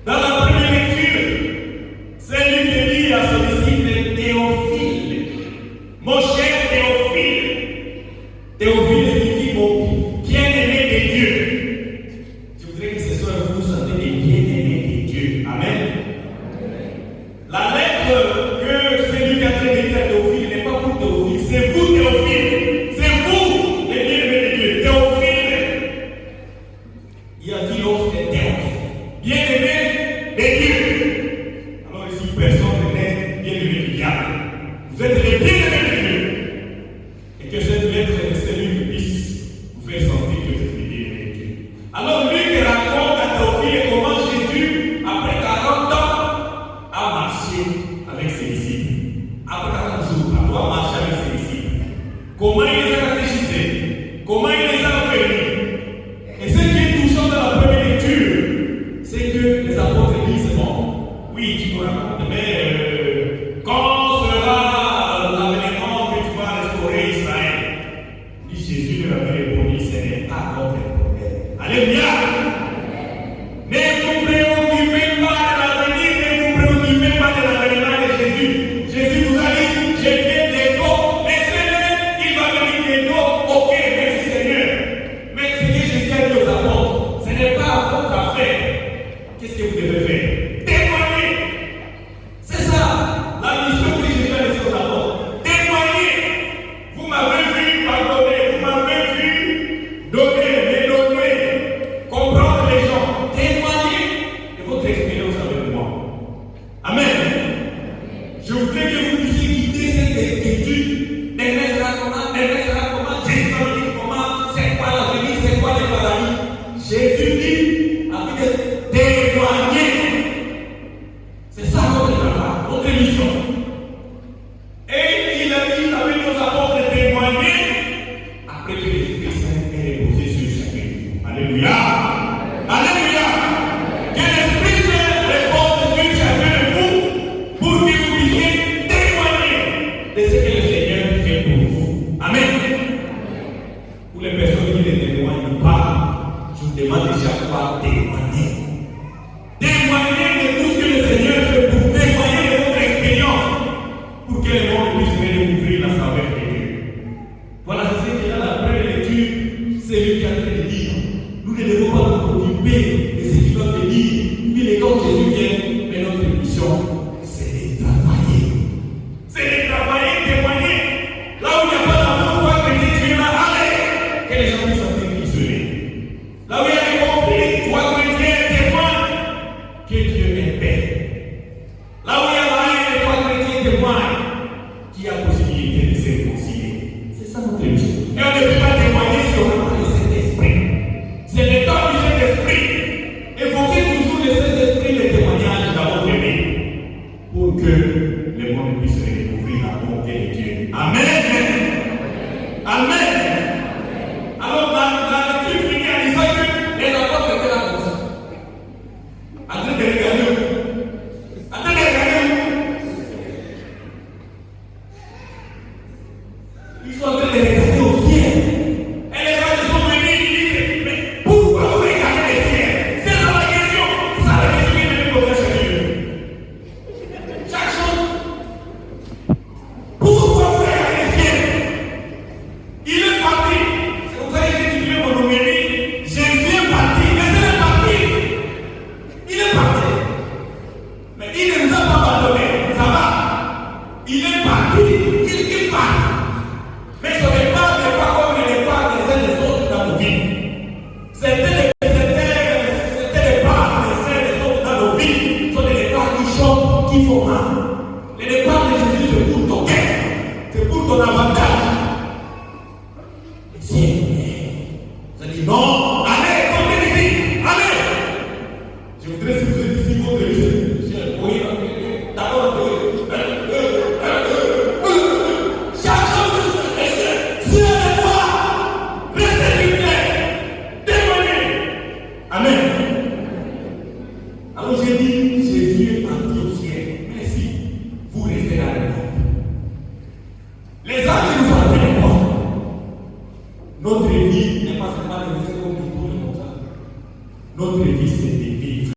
Dans la première lecture, c'est lui qui dit à son disciple Théophile, mon cher Théophile. Théophile signifie mon bien-aimé de Dieu. Je voudrais que ce soit vous sentez des bien-aimés de Dieu. Amen. La lettre que c'est lui qui a traité à Théophile n'est pas pour Théophile, c'est vous Théophile. C'est vous les bien-aimés de Dieu. Théophile, il a dit l'autre est Théos, bien-aimé de Dieu. Alors ici, personne n'est bien-aimé du diable. Vous êtes les bien-aimés de Dieu. Et que cette lettre de celui puisse vous faire sentir que vous êtes les bien-aimés de Dieu. Alors lui qui raconte à Théophile comment Jésus, après 40 ans, a marché avec ses disciples. Après 40 jours, après avoir marché avec ses disciples. Comment il les a catéchisés, comment il les a réunis. Et ce qui est touchant dans la première lecture, c'est que les apôtres disent bon, oui, tu nous racontes, mais quand sera l'avènement que tu vas restaurer Israël? Dit Jésus leur avait répondu, ce n'est pas votre problème. Alléluia! Ne vous préoccupez pas de l'avenir, ne vous préoccupez pas de l'avènement de Jésus. Jésus vous a dit, je viens bientôt, laissez-le, il va venir bientôt. Ok, merci Seigneur. Mais ce que Jésus a dit aux apôtres, ce n'est pas à votre affaire. Qu'est-ce que vous devez faire? Témoigner. C'est ça, la mission que Jésus a laissée aux apôtres. Témoigner. Vous m'avez vu pardonner, vous m'avez vu donner, me donner, comprendre les gens. Témoigner de votre expérience avec moi. Amen. Je voudrais que vous puissiez quitter cette inquiétude. Demain sera comment? Jésus va venir comment? C'est quoi l'avenir? C'est quoi le paradis? Jésus dit, avec témoigner. C'est ça notre travail, notre mission. Et il a dit avec nos apôtres de témoigner après que l'Esprit Saint est reposé sur chacun de vous. Alléluia. Alléluia. Que l'Esprit Saint repose sur chacun de vous pour que vous puissiez témoigner de ce que le Seigneur fait pour vous. Amen. Pour les personnes qui ne témoignent pas, je vous demande déjà quoi témoigner. Témoigner de tout ce que le Seigneur fait pour témoigner de votre expérience pour que le monde puisse redécouvrir la saveur de Dieu. Voilà, c'est ce qu'il y a dans la première lecture, c'est lui qui a train de dire. Nous ne devons pas nous préoccuper de ce qui va venir, mais quand Jésus vient, mais notre mission, c'est de travailler. C'est de travailler, témoigner. Là où il n'y a pas d'amour, toi, chrétien, tu es là, allez, que les gens puissent sentir isolés. Là où il y a des conflits, toi, chrétien, témoigne que Dieu est paix. Là où il y a la haine, toi, chrétien, témoigne qu'il y a possibilité de se réconcilier. C'est ça notre mission. Et on ne peut pas témoigner si on n'a pas le Saint-Esprit. C'est le temps du Saint-Esprit. Évoquez toujours le Saint-Esprit, le témoignage dans votre vie pour que le monde puisse redécouvrir la bonté de Dieu. Amen. Amen. Alors, la lecture finit en disant que les apôtres étaient là comme ça. En train de regarder. En train de regarder. Ils sont en train de regarder au ciel. Et les gens sont venus et disent, mais pourquoi vous regardez le ciel? C'est ça la question. C'est ça la question qui est venue poser chez Dieu. Chaque chose. Pourquoi vous regardez le ciel? Il est parti. C'est pour ça que j'ai titulé mon homélie. Jésus est parti. Mais c'est parti. Il est parti. Mais il ne nous a pas abandonnés. Ça va. Il est parti. Il part. Mais ce départ n'est pas comme le départ des uns des autres dans nos vies. C'était les départs des uns des autres dans nos vies. Ce sont des départs qui choquent, qui font mal. Les départs de Jésus, c'est pour ton cœur. C'est pour ton avantage. Et si, ça dit non, allez, sortez d'ici, allez. Je voudrais si vous êtes ici, vous devez oui, d'abord, chaque chose, si elle est toi, restez s'il vous plaît, témoignez. Amen. Alors j'ai dit,